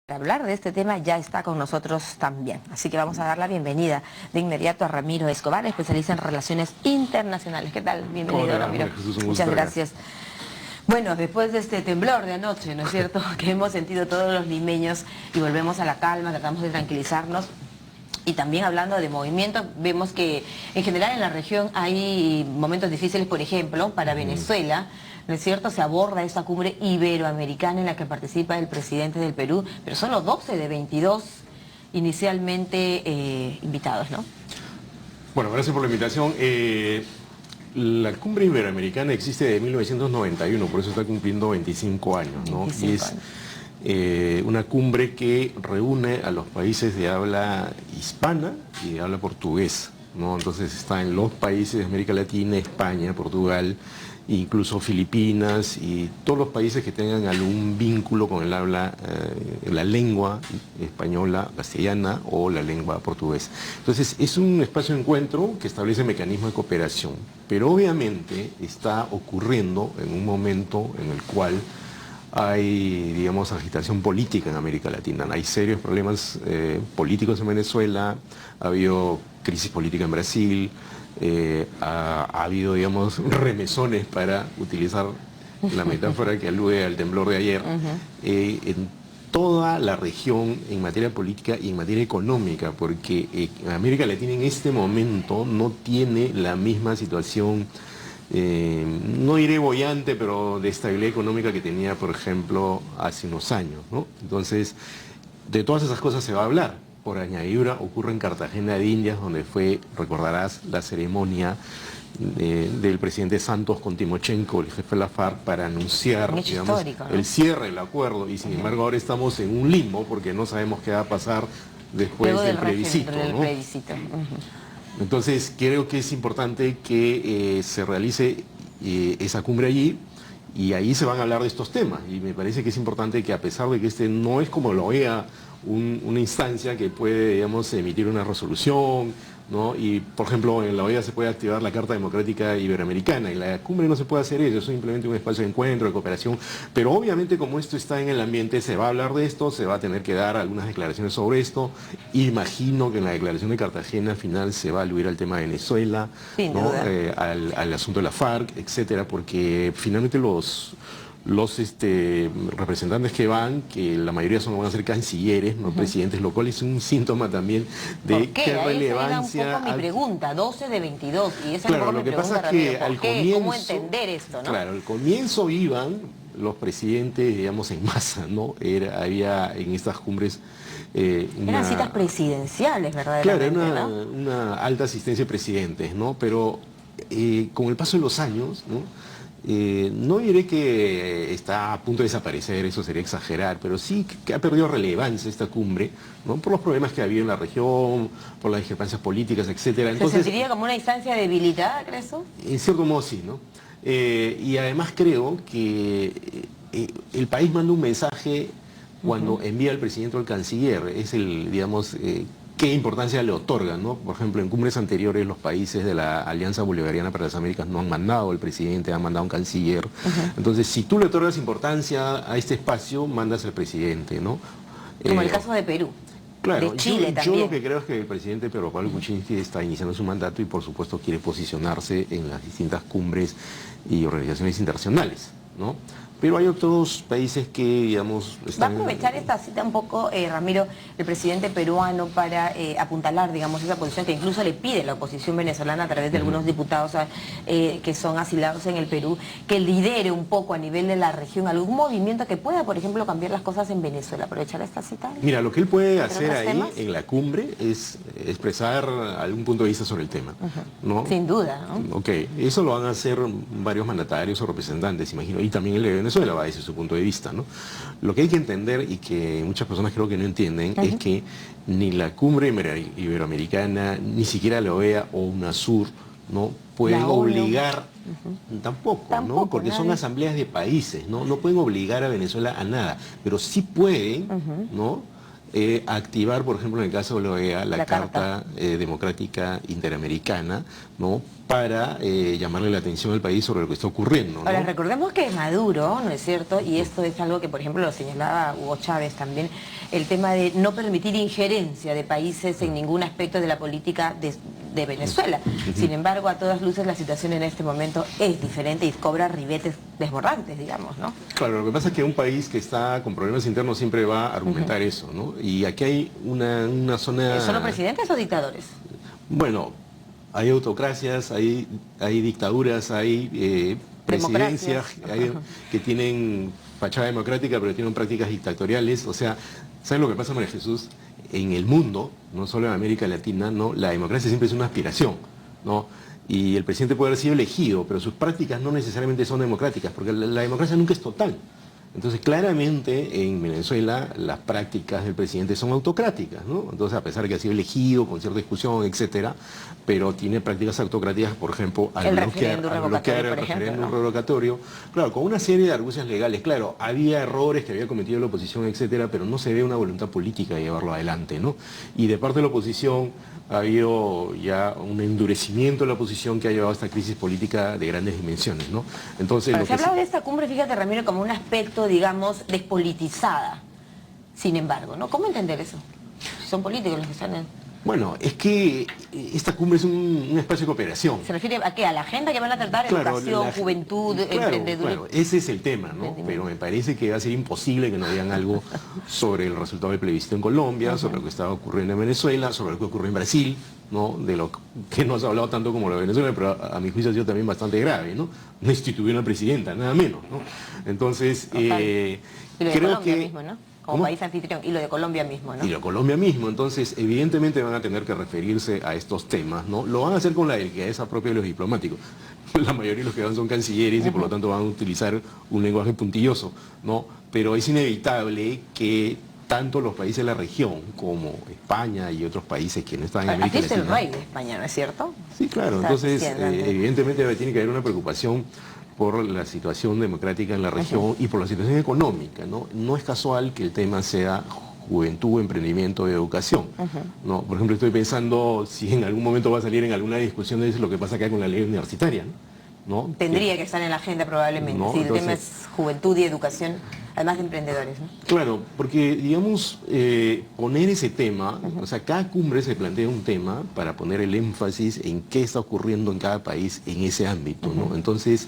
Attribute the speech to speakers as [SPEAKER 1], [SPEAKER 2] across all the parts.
[SPEAKER 1] Para hablar de este tema ya está con nosotros también, así que vamos a dar la bienvenida de inmediato a Ramiro Escobar, especialista en relaciones internacionales. ¿Qué tal? Bienvenido, Ramiro. Muchas gracias. Bueno, después de este temblor de anoche, ¿no es cierto?, que hemos sentido todos los limeños y volvemos a la calma, tratamos de tranquilizarnos. Y también hablando de movimiento, vemos que en general en la región hay momentos difíciles, por ejemplo, para Venezuela, ¿no es cierto? Se aborda esta cumbre iberoamericana en la que participa el presidente del Perú, pero solo 12 de 22 inicialmente invitados, ¿no?
[SPEAKER 2] Bueno, gracias por la invitación. La cumbre iberoamericana existe desde 1991, por eso está cumpliendo 25 años, ¿no?
[SPEAKER 1] 25
[SPEAKER 2] y es una cumbre que reúne a los países de habla hispana y de habla portugués, ¿no? Entonces está en los países de América Latina, España, Portugal, incluso Filipinas y todos los países que tengan algún vínculo con el habla, la lengua española, castellana o la lengua portuguesa. Entonces es un espacio de encuentro que establece mecanismos de cooperación, pero obviamente está ocurriendo en un momento en el cual hay, digamos, agitación política en América Latina. Hay serios problemas políticos en Venezuela, ha habido crisis política en Brasil, ha habido, digamos, remesones, para utilizar la metáfora que alude al temblor de ayer, en toda la región en materia política y en materia económica, porque América Latina en este momento no tiene la misma situación, no diré boyante, pero de estabilidad económica que tenía, por ejemplo, hace unos años, ¿no? Entonces, de todas esas cosas se va a hablar. Por añadidura, ocurre en Cartagena de Indias, donde fue, recordarás, la ceremonia del presidente Santos con Timochenko, el jefe de la FARC, para anunciar, digamos, ¿no?, el cierre del acuerdo. Y sin embargo ahora estamos en un limbo porque no sabemos qué va a pasar después del plebiscito, ¿no? Entonces creo que es importante que se realice esa cumbre allí, y ahí se van a hablar de estos temas. Y me parece que es importante que, a pesar de que este no es como la OEA, una instancia que puede, digamos, emitir una resolución, ¿no? Y, por ejemplo, en la OEA se puede activar la Carta Democrática Iberoamericana, en la cumbre no se puede hacer eso, es simplemente un espacio de encuentro, de cooperación, pero obviamente como esto está en el ambiente, se va a hablar de esto, se va a tener que dar algunas declaraciones sobre esto. Imagino que en la declaración de Cartagena final se va a aludir al tema de Venezuela, ¿no?, al asunto de la FARC, etcétera, porque finalmente los representantes que van, que la mayoría van a ser cancilleres, no presidentes, lo cual es un síntoma también de qué relevancia.
[SPEAKER 1] Esa era un poco mi pregunta, 12 de 22, y esa
[SPEAKER 2] claro,
[SPEAKER 1] es un poco
[SPEAKER 2] lo que
[SPEAKER 1] mi
[SPEAKER 2] pasa
[SPEAKER 1] pregunta,
[SPEAKER 2] es que
[SPEAKER 1] Ramiro,
[SPEAKER 2] al
[SPEAKER 1] comienzo, ¿cómo entender esto, no?
[SPEAKER 2] Claro, al comienzo iban los presidentes, digamos, en masa, ¿no? Había en estas cumbres
[SPEAKER 1] eran citas presidenciales, verdaderamente,
[SPEAKER 2] claro,
[SPEAKER 1] ¿no?
[SPEAKER 2] una alta asistencia de presidentes, ¿no? Pero con el paso de los años, ¿no? No diré que está a punto de desaparecer, eso sería exagerar, pero sí que ha perdido relevancia esta cumbre, ¿no? Por los problemas que ha habido en la región, por las discrepancias políticas, etcétera. Entonces,
[SPEAKER 1] ¿se sentiría como una instancia debilitada, crees tú?
[SPEAKER 2] En cierto modo sí, ¿no? Y además creo que el país manda un mensaje cuando envía al presidente o al canciller, es digamos, qué importancia le otorgan, ¿no? Por ejemplo, en cumbres anteriores los países de la Alianza Bolivariana para las Américas no han mandado al presidente, han mandado a un canciller. Entonces, si tú le otorgas importancia a este espacio, mandas al presidente, ¿no?
[SPEAKER 1] Como el caso de Perú.
[SPEAKER 2] Claro,
[SPEAKER 1] de Chile
[SPEAKER 2] yo
[SPEAKER 1] también.
[SPEAKER 2] lo que creo es que el presidente Pedro Pablo Kuczynski está iniciando su mandato y por supuesto quiere posicionarse en las distintas cumbres y organizaciones internacionales, ¿no? Pero hay otros países que, digamos,
[SPEAKER 1] ¿Va a aprovechar esta cita un poco, Ramiro, el presidente peruano para apuntalar, digamos, esa posición que incluso le pide la oposición venezolana a través de algunos diputados que son asilados en el Perú, que lidere un poco a nivel de la región algún movimiento que pueda, por ejemplo, cambiar las cosas en Venezuela? ¿Aprovechar esta cita?
[SPEAKER 2] Mira, lo que él puede hacer ahí
[SPEAKER 1] temas
[SPEAKER 2] en la cumbre es expresar algún punto de vista sobre el tema, ¿no?
[SPEAKER 1] Sin duda, ¿no?
[SPEAKER 2] Ok, eso lo van a hacer varios mandatarios o representantes, imagino, y también el de Venezuela va a decir su punto de vista, ¿no? Lo que hay que entender, y que muchas personas creo que no entienden, es que ni la cumbre iberoamericana, ni siquiera la OEA o UNASUR, ¿no?, pueden obligar, tampoco, ¿no? Porque son asambleas de países, ¿no? No pueden obligar a Venezuela a nada, pero sí pueden, ¿no?, activar, por ejemplo, en el caso de la OEA, la Carta Democrática Interamericana, ¿no?, para llamarle la atención al país sobre lo que está ocurriendo, ¿no?
[SPEAKER 1] Ahora, recordemos que Maduro, ¿no es cierto?, y esto es algo que, por ejemplo, lo señalaba Hugo Chávez también, el tema de no permitir injerencia de países en ningún aspecto de la política de Venezuela. Sin embargo, a todas luces la situación en este momento es diferente y cobra ribetes desbordantes, digamos, ¿no?
[SPEAKER 2] Claro, lo que pasa es que un país que está con problemas internos siempre va a argumentar eso, ¿no? Y aquí hay una zona...
[SPEAKER 1] ¿Solo presidentes o dictadores?
[SPEAKER 2] Bueno, hay autocracias, hay dictaduras, hay presidencias que tienen fachada democrática pero tienen prácticas dictatoriales. O sea, ¿sabes lo que pasa, María Jesús? En el mundo, no solo en América Latina, ¿no?, la democracia siempre es una aspiración, ¿no? Y el presidente puede haber sido elegido, pero sus prácticas no necesariamente son democráticas, porque la democracia nunca es total. Entonces, claramente, en Venezuela, las prácticas del presidente son autocráticas, ¿no? Entonces, a pesar de que ha sido elegido con cierta discusión, etcétera, pero tiene prácticas autocráticas, por ejemplo, al bloquear el referéndum revocatorio. Claro, con una serie de argucias legales. Claro, había errores que había cometido la oposición, etcétera, pero no se ve una voluntad política de llevarlo adelante, ¿no? Y de parte de la oposición ha habido ya un endurecimiento de la oposición que ha llevado a esta crisis política de grandes dimensiones, ¿no? Entonces,
[SPEAKER 1] se ha hablado de esta cumbre, fíjate, Ramiro, como un aspecto, digamos, despolitizada, sin embargo, ¿no? ¿Cómo entender eso? Son políticos los que están en...
[SPEAKER 2] Bueno, es que esta cumbre es un espacio de cooperación.
[SPEAKER 1] ¿Se refiere a qué? ¿A la agenda que van a tratar? Claro, educación, juventud, emprendedurismo.
[SPEAKER 2] Claro, ese es el tema, ¿no? Pero me parece que va a ser imposible que nos digan algo sobre el resultado del plebiscito en Colombia, sobre lo que estaba ocurriendo en Venezuela, sobre lo que ocurrió en Brasil, ¿no? De lo que no se ha hablado tanto como lo de Venezuela, pero a mi juicio ha sido también bastante grave, ¿no? No instituyó una presidenta, nada menos, ¿no? Entonces,
[SPEAKER 1] creo que... mismo, ¿no? Como país anfitrión, y lo de Colombia mismo, ¿no?
[SPEAKER 2] Y lo de Colombia mismo, entonces evidentemente van a tener que referirse a estos temas, ¿no? Lo van a hacer con la delicadeza propia de los diplomáticos. La mayoría de los que van son cancilleres y por lo tanto van a utilizar un lenguaje puntilloso, ¿no? Pero es inevitable que tanto los países de la región como España y otros países que no están en América Latina...
[SPEAKER 1] Aquí es el rey de España, ¿no es cierto?
[SPEAKER 2] Sí, claro, entonces evidentemente tiene que haber una preocupación por la situación democrática en la región y por la situación económica, ¿no? No es casual que el tema sea juventud, emprendimiento y educación, ¿no? Por ejemplo, estoy pensando si en algún momento va a salir en alguna discusión de lo que pasa acá con la ley universitaria, ¿no?
[SPEAKER 1] Tendría que estar en la agenda probablemente, ¿no? Si el tema es juventud y educación, además de emprendedores, ¿no?
[SPEAKER 2] Claro, porque, digamos, poner ese tema, o sea, cada cumbre se plantea un tema para poner el énfasis en qué está ocurriendo en cada país en ese ámbito, ¿no? Entonces,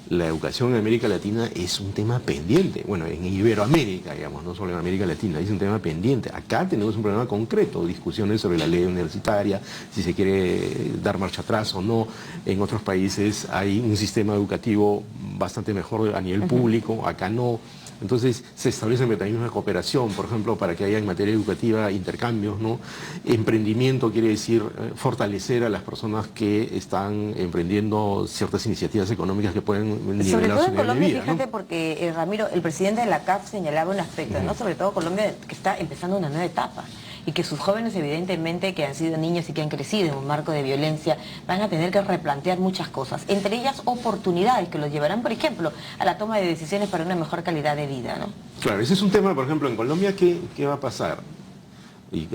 [SPEAKER 2] la educación en América Latina es un tema pendiente, bueno, en Iberoamérica, digamos, no solo en América Latina, es un tema pendiente. Acá tenemos un problema concreto, discusiones sobre la ley universitaria, si se quiere dar marcha atrás o no. En otros países hay un sistema educativo bastante mejor a nivel público, acá no. Entonces se establecen mecanismos de cooperación, por ejemplo, para que haya en materia educativa intercambios, ¿no? Emprendimiento quiere decir fortalecer a las personas que están emprendiendo ciertas iniciativas económicas que pueden nivelar su nivel de vida.
[SPEAKER 1] Sobre todo en Colombia, fíjate,
[SPEAKER 2] ¿no?
[SPEAKER 1] porque Ramiro, el presidente de la CAF señalaba un aspecto, ¿no? Sobre todo Colombia, que está empezando una nueva etapa. Y que sus jóvenes, evidentemente, que han sido niños y que han crecido en un marco de violencia, van a tener que replantear muchas cosas, entre ellas oportunidades que los llevarán, por ejemplo, a la toma de decisiones para una mejor calidad de vida, ¿no?
[SPEAKER 2] Claro, ese es un tema, por ejemplo, en Colombia, ¿qué va a pasar?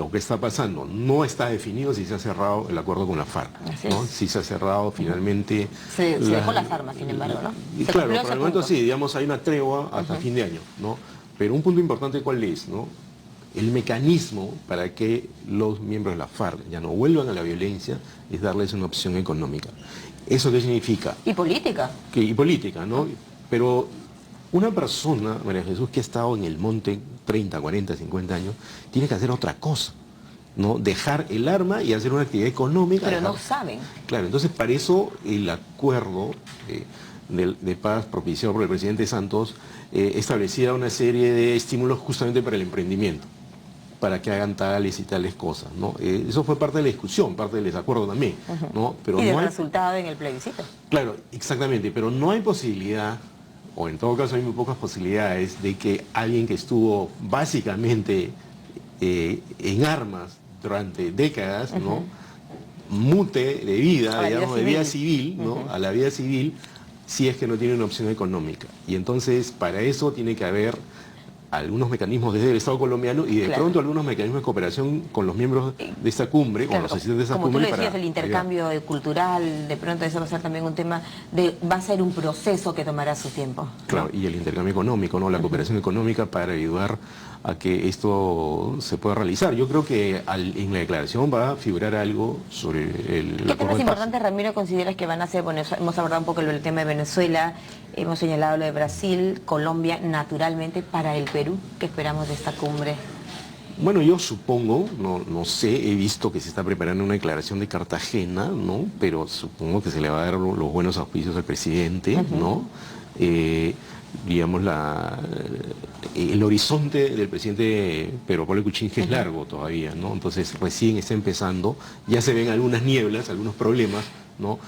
[SPEAKER 2] ¿O qué está pasando? No está definido si se ha cerrado el acuerdo con la FARC, ¿no? Si se ha cerrado finalmente...
[SPEAKER 1] Se dejó las armas, sin embargo, ¿no?
[SPEAKER 2] Y claro, por el momento sí, digamos, hay una tregua hasta fin de año, ¿no? Pero un punto importante, ¿cuál es, no? El mecanismo para que los miembros de la FARC ya no vuelvan a la violencia es darles una opción económica. ¿Eso qué significa?
[SPEAKER 1] Y política.
[SPEAKER 2] Y política, ¿no? Pero una persona, María Jesús, que ha estado en el monte 30, 40, 50 años, tiene que hacer otra cosa, ¿no? Dejar el arma y hacer una actividad económica.
[SPEAKER 1] Pero no saben.
[SPEAKER 2] Claro, entonces para eso el acuerdo de paz propiciado por el presidente Santos establecía una serie de estímulos justamente para el emprendimiento, para que hagan tales y tales cosas, ¿no? Eso fue parte de la discusión, parte del desacuerdo también, ¿no? Pero
[SPEAKER 1] y del
[SPEAKER 2] no hay...
[SPEAKER 1] resultado en el plebiscito.
[SPEAKER 2] Claro, exactamente, pero no hay posibilidad, o en todo caso hay muy pocas posibilidades, de que alguien que estuvo básicamente en armas durante décadas, ¿no? Mute de vida, digamos, de vida civil, ¿no? A la vida civil, si es que no tiene una opción económica. Y entonces, para eso tiene que haber algunos mecanismos desde el Estado colombiano y de pronto algunos mecanismos de cooperación con los miembros de esta cumbre, con los asistentes de esta cumbre.
[SPEAKER 1] Como tú lo decías, el intercambio cultural, de pronto eso va a ser también un tema, va a ser un proceso que tomará su tiempo.
[SPEAKER 2] Claro, y el intercambio económico, ¿no? La cooperación económica para ayudar a que esto se pueda realizar. Yo creo que en la declaración va a figurar algo sobre el
[SPEAKER 1] ¿Qué temas importantes, Ramiro, consideras que van a ser? Bueno, hemos abordado un poco el tema de Venezuela, hemos señalado lo de Brasil, Colombia, naturalmente para el Perú. ¿Qué esperamos de esta cumbre?
[SPEAKER 2] Bueno, yo supongo, no sé, he visto que se está preparando una declaración de Cartagena, ¿no? Pero supongo que se le va a dar los buenos auspicios al presidente, ¿no? Digamos, el horizonte del presidente Pedro Pablo Kuczynski es largo todavía, ¿no? Entonces recién está empezando, ya se ven algunas nieblas, algunos problemas, ¿no?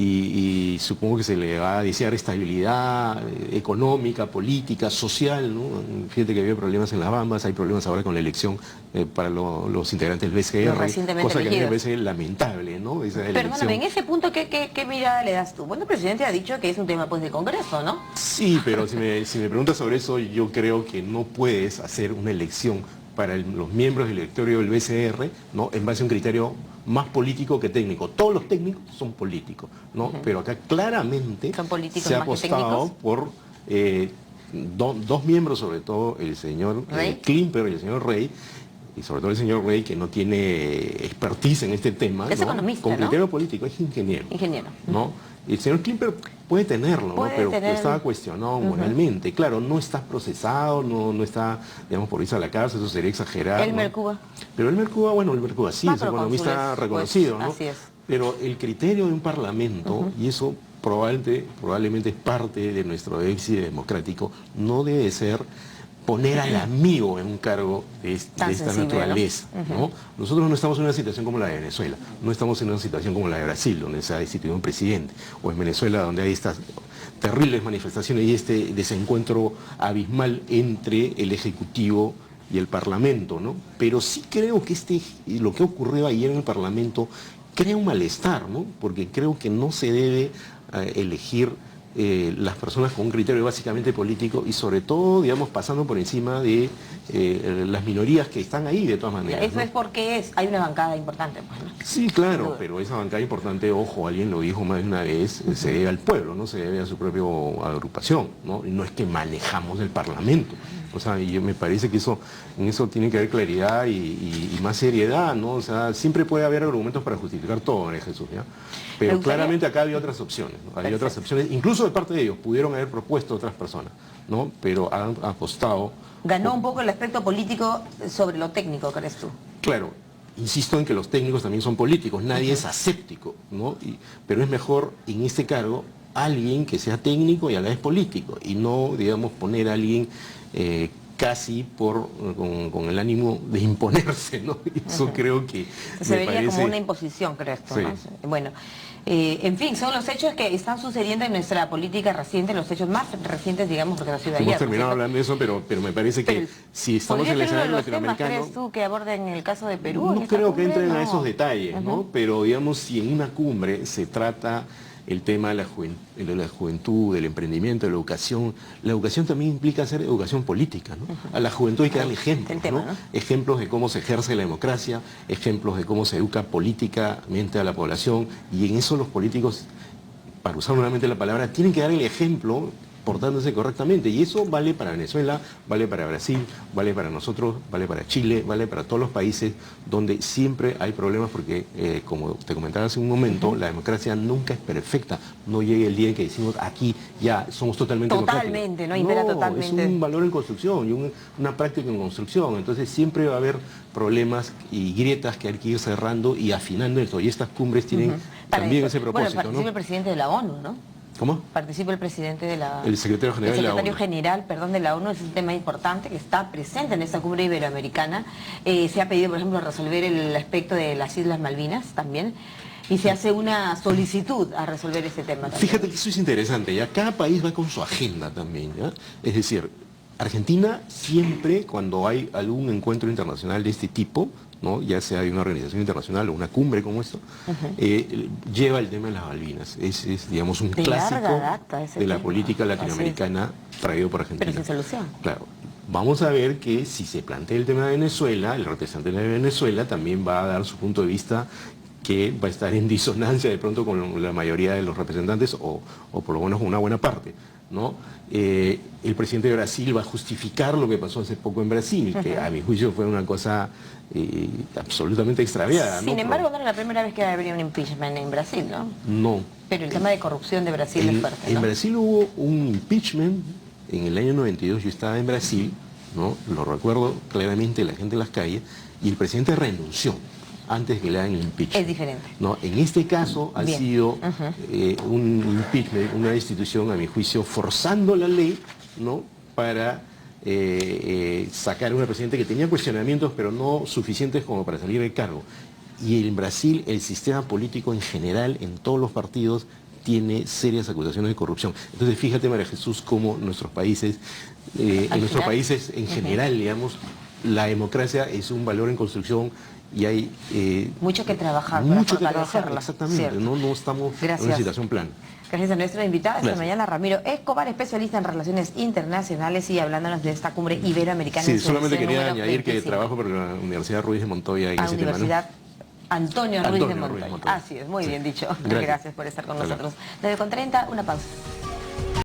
[SPEAKER 2] Y supongo que se le va a desear estabilidad económica, política, social, ¿no? Fíjate que había problemas en las Bambas, hay problemas ahora con la elección para los integrantes del BCR, cosa que a mí me parece lamentable, ¿no?
[SPEAKER 1] Perdóname, en ese punto, ¿qué mirada le das tú? Bueno, el presidente ha dicho que es un tema pues de Congreso, ¿no?
[SPEAKER 2] Sí, pero si me preguntas sobre eso, yo creo que no puedes hacer una elección para los miembros del directorio del BCR, ¿no? En base a un criterio más político que técnico. Todos los técnicos son políticos, ¿no? Pero acá claramente se ha apostado por dos miembros, sobre todo el señor Klimper y el señor Rey, y sobre todo el señor Rey, que no tiene expertise en este tema,
[SPEAKER 1] es economista, con
[SPEAKER 2] criterio político, es ingeniero. ¿No? El señor Klimper puede tenerlo, ¿no? Pero estaba cuestionado moralmente. Claro, no está procesado, no está, digamos, por irse a la cárcel, eso sería exagerado.
[SPEAKER 1] Elmer Cuba.
[SPEAKER 2] Pero Elmer Cuba, bueno, Elmer Cuba sí es economista reconocido, pues, ¿no?
[SPEAKER 1] Así es.
[SPEAKER 2] Pero el criterio de un parlamento, y eso probablemente es parte de nuestro déficit democrático, no debe ser poner al amigo en un cargo de esta naturaleza, ¿no? Nosotros no estamos en una situación como la de Venezuela, no estamos en una situación como la de Brasil, donde se ha destituido un presidente, o en Venezuela, donde hay estas terribles manifestaciones y este desencuentro abismal entre el Ejecutivo y el Parlamento, ¿no? Pero sí creo que lo que ocurrió ayer en el Parlamento crea un malestar, ¿no? Porque creo que no se debe elegir las personas con un criterio básicamente político y sobre todo, digamos, pasando por encima de las minorías que están ahí de todas maneras.
[SPEAKER 1] Eso, ¿no? Es porque hay una bancada importante, pues, ¿no?
[SPEAKER 2] Sí, claro, pero esa bancada importante, ojo, alguien lo dijo más de una vez, se debe al pueblo, no se debe a su propia agrupación, ¿no? Y no es que manejamos el Parlamento. O sea, y me parece que en eso tiene que haber claridad y más seriedad, ¿no? O sea, siempre puede haber argumentos para justificar todo, María Jesús, ¿ya? Pero claramente acá había otras opciones, ¿no? Había otras opciones, incluso de parte de ellos, pudieron haber propuesto otras personas, ¿no? Pero han apostado...
[SPEAKER 1] Ganó un poco el aspecto político sobre lo técnico, ¿crees tú?
[SPEAKER 2] Claro, insisto en que los técnicos también son políticos, nadie es aséptico, ¿no? Pero es mejor en este cargo alguien que sea técnico y a la vez político, y no, digamos, poner a alguien casi con el ánimo de imponerse, ¿no? Eso creo que
[SPEAKER 1] se vería como una imposición, ¿crees tú? Sí. ¿No? Bueno, en fin, son los hechos que están sucediendo en nuestra política reciente, los hechos más recientes, digamos, porque nació de ayer.
[SPEAKER 2] Hemos terminado hablando de eso, pero me parece que si estamos en el escenario latinoamericano...
[SPEAKER 1] ¿Crees tú que aborden en el caso de Perú?
[SPEAKER 2] No creo que entren a esos detalles, ¿no? Pero, digamos, si en una cumbre se trata el tema de la juventud, del emprendimiento, de la educación también implica hacer educación política, ¿no? A la juventud hay que darle ejemplos, ¿no? Ejemplos de cómo se ejerce la democracia, ejemplos de cómo se educa políticamente a la población, y en eso los políticos, para usar nuevamente la palabra, tienen que dar el ejemplo portándose correctamente, y eso vale para Venezuela, vale para Brasil, vale para nosotros, vale para Chile, vale para todos los países donde siempre hay problemas porque, como te comentaba hace un momento, la democracia nunca es perfecta, no llega el día en que decimos aquí ya somos totalmente
[SPEAKER 1] democráticos. No impera totalmente.
[SPEAKER 2] Es un valor en construcción y una práctica en construcción, entonces siempre va a haber problemas y grietas que hay que ir cerrando y afinando esto, y estas cumbres tienen también ese propósito.
[SPEAKER 1] Bueno, participa el presidente de la ONU, ¿no?
[SPEAKER 2] ¿Cómo?
[SPEAKER 1] Participa el presidente de la...
[SPEAKER 2] El secretario general de la ONU.
[SPEAKER 1] De la ONU, es un tema importante que está presente en esta cumbre iberoamericana. Se ha pedido, por ejemplo, resolver el aspecto de las Islas Malvinas también, y se hace una solicitud a resolver ese tema también.
[SPEAKER 2] Fíjate que eso es interesante, ya cada país va con su agenda también, ¿ya? Es decir, Argentina siempre, cuando hay algún encuentro internacional de este tipo, ¿no? Ya sea de una organización internacional o una cumbre como esto, lleva el tema de las Malvinas. Es digamos, un clásico de la política latinoamericana traído por Argentina.
[SPEAKER 1] Pero sin solución.
[SPEAKER 2] Claro. vamos a ver que si se plantea el tema de Venezuela, el representante de Venezuela también va a dar su punto de vista que va a estar en disonancia de pronto con la mayoría de los representantes o por lo menos con una buena parte, ¿no? El presidente de Brasil va a justificar lo que pasó hace poco en Brasil, que a mi juicio fue una cosa absolutamente extraviada.
[SPEAKER 1] Sin embargo, no era la primera vez que habría un impeachment en Brasil, ¿no?
[SPEAKER 2] No.
[SPEAKER 1] Pero el tema de corrupción de Brasil es fuerte, ¿no?
[SPEAKER 2] En Brasil hubo un impeachment en el año 92, yo estaba en Brasil, ¿no? Lo recuerdo claramente, la gente en las calles, y el presidente renunció antes que le hagan el impeachment.
[SPEAKER 1] Es diferente.
[SPEAKER 2] No, en este caso ha sido un impeachment, una destitución, a mi juicio, forzando la ley, ¿no? Para sacar a una presidenta que tenía cuestionamientos, pero no suficientes como para salir del cargo. Y en Brasil el sistema político en general, en todos los partidos, tiene serias acusaciones de corrupción. Entonces fíjate, María Jesús, cómo nuestros países, en general, digamos, la democracia es un valor en construcción y hay
[SPEAKER 1] mucho que trabajar
[SPEAKER 2] mucho
[SPEAKER 1] para
[SPEAKER 2] que trabajar,
[SPEAKER 1] fortalecerla.
[SPEAKER 2] exactamente. No estamos en una situación plana.
[SPEAKER 1] Gracias a nuestra invitada esta mañana, Ramiro Escobar, especialista en relaciones internacionales y hablándonos de esta cumbre iberoamericana.
[SPEAKER 2] Sí, solamente quería añadir que trabajo por la Universidad Ruiz de Montoya en ese tema, ¿no?
[SPEAKER 1] Antonio Ruiz de Montoya. Así es, muy bien dicho. Gracias por estar con nosotros. 9:30, una pausa.